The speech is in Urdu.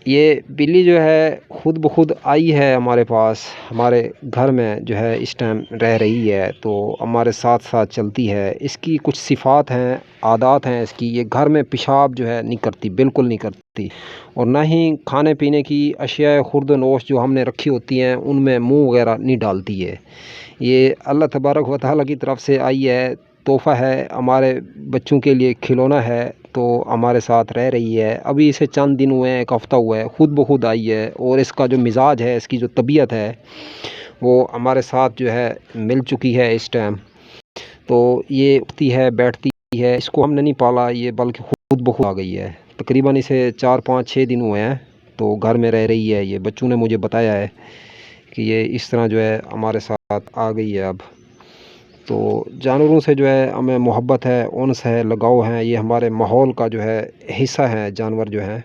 یہ بلی جو ہے خود بخود آئی ہے ہمارے پاس، ہمارے گھر میں جو ہے اس ٹائم رہ رہی ہے، تو ہمارے ساتھ ساتھ چلتی ہے۔ اس کی کچھ صفات ہیں، عادات ہیں اس کی، یہ گھر میں پیشاب جو ہے نہیں کرتی، بالکل نہیں کرتی، اور نہ ہی کھانے پینے کی اشیاء خورد و نوش جو ہم نے رکھی ہوتی ہیں ان میں منہ وغیرہ نہیں ڈالتی ہے۔ یہ اللہ تبارک و تعالیٰ کی طرف سے آئی ہے، تحفہ ہے، ہمارے بچوں کے لیے کھلونا ہے، تو ہمارے ساتھ رہ رہی ہے۔ ابھی اسے چند دن ہوئے ہیں، ایک ہفتہ ہوا ہے، خود بخود آئی ہے، اور اس کا جو مزاج ہے، اس کی جو طبیعت ہے وہ ہمارے ساتھ جو ہے مل چکی ہے اس ٹائم۔ تو یہ اٹھتی ہے، بیٹھتی ہے، اس کو ہم نے نہیں پالا، یہ بلکہ خود بخود آ گئی ہے۔ تقریباً اسے 4 5 6 دن ہوئے ہیں، تو گھر میں رہ رہی ہے۔ یہ بچوں نے مجھے بتایا ہے کہ یہ اس طرح جو ہے ہمارے ساتھ آ گئی ہے اب۔ تو جانوروں سے جو ہے ہمیں محبت ہے، انس ہے، لگاؤ ہے، یہ ہمارے ماحول کا جو ہے حصہ ہیں جانور جو ہیں۔